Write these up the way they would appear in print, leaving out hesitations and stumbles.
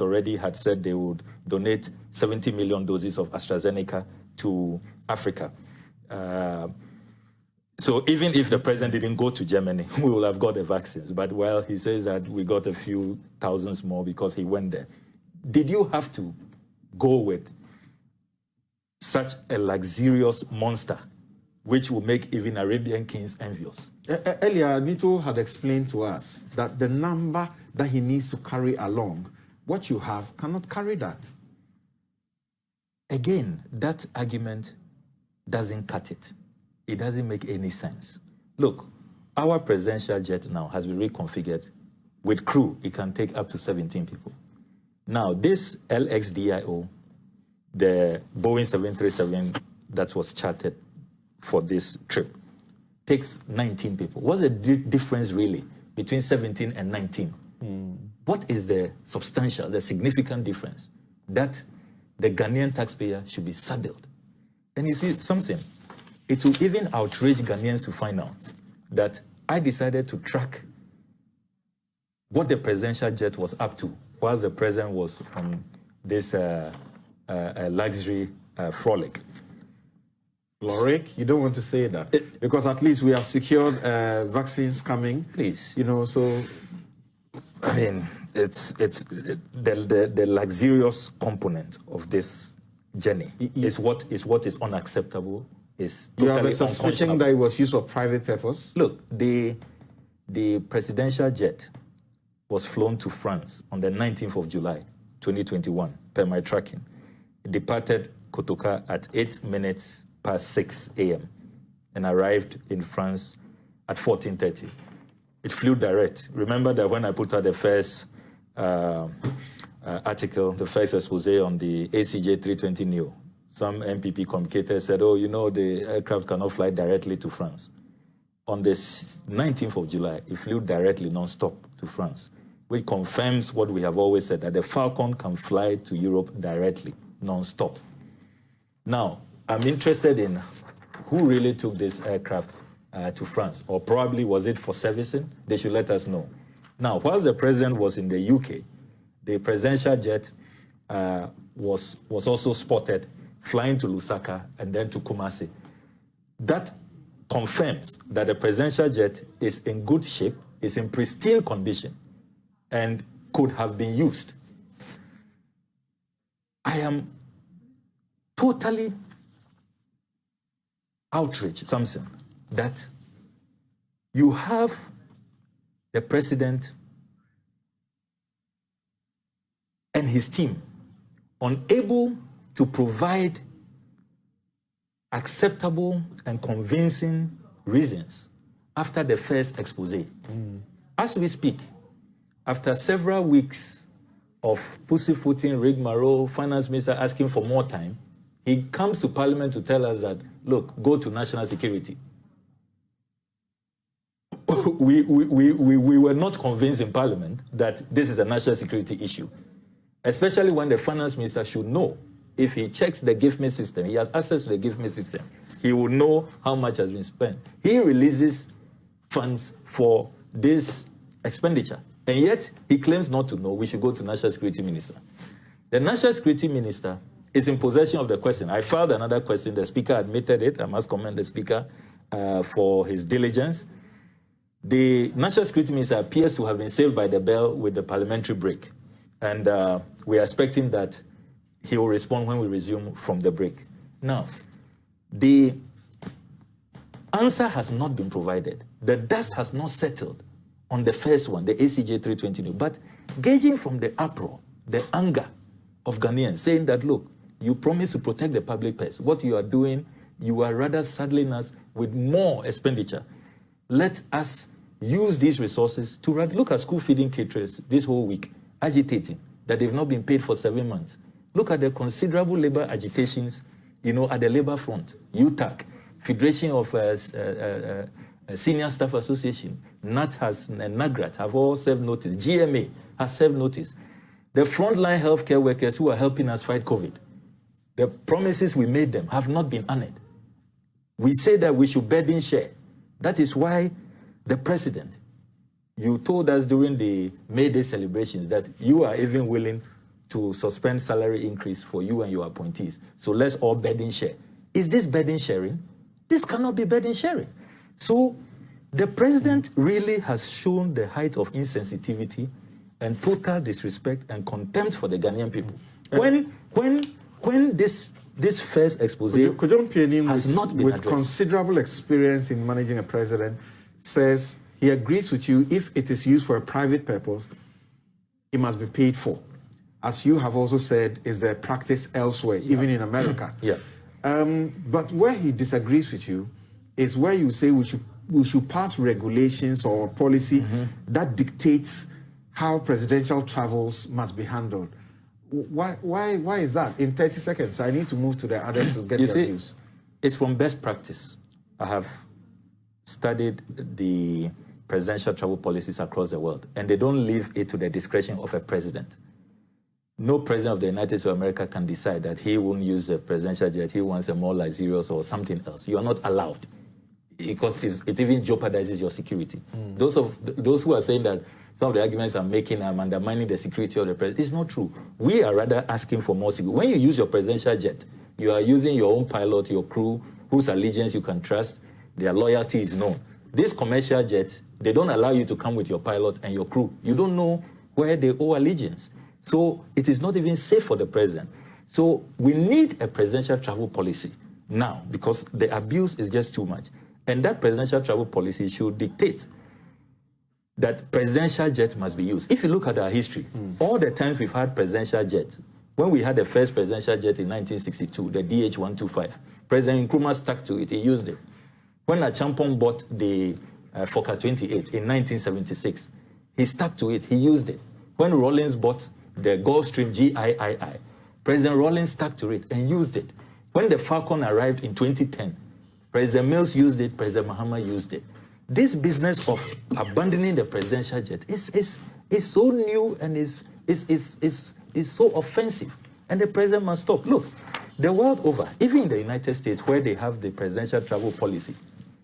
already had said they would donate 70 million doses of AstraZeneca to Africa. So even if the president didn't go to Germany, we will have got the vaccines. But well, he says that we got a few thousands more because he went there. Did you have to go with such a luxurious monster, which will make even Arabian kings envious? Earlier, Nito had explained to us that the number that he needs to carry along, what you have cannot carry that. Again, that argument doesn't cut it. It doesn't make any sense. Look, our presidential jet now has been reconfigured. With crew, it can take up to 17 people. Now, this LXDIO, the Boeing 737 that was chartered for this trip, takes 19 people. What's the difference really between 17 and 19? What is the substantial, the significant difference that the Ghanaian taxpayer should be saddled? And you see something, it will even outrage Ghanaians to find out that I decided to track what the presidential jet was up to whilst the president was on this luxury frolic. Lorick, you don't want to say that because at least we have secured vaccines coming. Please, you know. So, I mean, it's the luxurious component of this journey is what is unacceptable. Is totally you have a suspicion that it was used for private purpose. Look, the presidential jet was flown to France on the 19th of July, 2021, per my tracking. It departed Kotoka at 8 minutes past 6 a.m. and arrived in France at 14:30. It flew direct. Remember that when I put out the first article, the first expose on the ACJ 320 Neo, some MPP communicators said, oh, you know, the aircraft cannot fly directly to France. On the 19th of July, it flew directly non-stop to France, which confirms what we have always said, that the Falcon can fly to Europe directly, non-stop. Now, I'm interested in who really took this aircraft to France, or probably was it for servicing? They should let us know. Now, whilst the president was in the UK, the presidential jet was also spotted flying to Lusaka and then to Kumasi. That confirms that the presidential jet is in good shape, is in pristine condition, and could have been used. I am totally outraged, Samson, that you have the president and his team unable to provide acceptable and convincing reasons after the first expose. As we speak, after several weeks of pussyfooting, rigmarole, finance minister asking for more time, he comes to Parliament to tell us that, look, go to national security. We were not convinced in Parliament that this is a national security issue, especially when the finance minister should know. If he checks the GIFME system, he has access to the GIFME system, he will know how much has been spent. He releases funds for this expenditure, and yet he claims not to know. We should go to National Security Minister. The National Security Minister is in possession of the question. I filed another question. The Speaker admitted it. I must commend the Speaker for his diligence. The National Security Minister appears to have been saved by the bell with the parliamentary break, and we are expecting that he will respond when we resume from the break. Now, the answer has not been provided. The dust has not settled on the first one, the ACJ 320. But gauging from the uproar, the anger of Ghanaians, saying that, look, you promise to protect the public purse. What you are doing, you are rather saddling us with more expenditure. Let us use these resources to look at school feeding caterers this whole week, agitating that they've not been paid for 7 months. Look at the considerable labor agitations, at the labor front. UTAC, Federation of Senior Staff Association, NAT and NAGRAT have all served notice. GMA has served notice. The frontline healthcare workers who are helping us fight COVID, the promises we made them have not been honored. We say that we should burden share. That is why the president, you told us during the May Day celebrations that you are even willing to suspend salary increase for you and your appointees. So let's all burden share. Is this burden sharing? This cannot be burden sharing. So the president really has shown the height of insensitivity and total disrespect and contempt for the Ghanaian people. When this first expose has not been with addressed. Considerable experience in managing a president, says he agrees with you if it is used for a private purpose, it must be paid for. As you have also said, is the practice elsewhere, even in America. Yeah. But where he disagrees with you is where you say we should pass regulations or policy that dictates how presidential travels must be handled. Why is that? In 30 seconds, I need to move to the others to get their views. It's from best practice. I have studied the presidential travel policies across the world, and they don't leave it to the discretion of a president. No president of the United States of America can decide that he won't use the presidential jet, he wants a more luxurious or something else. You are not allowed, because it even jeopardizes your security. Those who are saying that some of the arguments I'm making, I'm undermining the security of the president, it's not true. We are rather asking for more security. When you use your presidential jet, you are using your own pilot, your crew, whose allegiance you can trust, their loyalty is known. These commercial jets, they don't allow you to come with your pilot and your crew. You don't know where they owe allegiance. So it is not even safe for the president. So we need a presidential travel policy now, because the abuse is just too much. And that presidential travel policy should dictate that presidential jet must be used. If you look at our history, all the times we've had presidential jets, when we had the first presidential jet in 1962, the DH-125, President Nkrumah stuck to it, he used it. When Achampong bought the Fokker 28 in 1976, he stuck to it, he used it. When Rawlings bought the Gulfstream GIII, President Rawlings stuck to it and used it. When the Falcon arrived in 2010, President Mills used it, President Mahama used it. This business of abandoning the presidential jet is so new and is so offensive, and the president must stop. Look, the world over, even in the United States, where they have the presidential travel policy,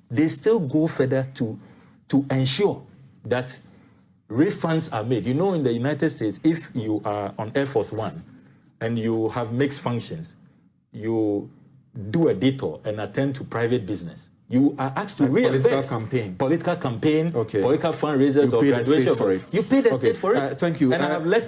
they still go further to ensure that refunds are made. You know, in the United States, if you are on Air Force One and you have mixed functions, you do a detour and attend to private business, you are asked to reimburse. Political campaign, okay. Political fundraisers or graduation. For it. You pay the state for it. Thank you. And I have let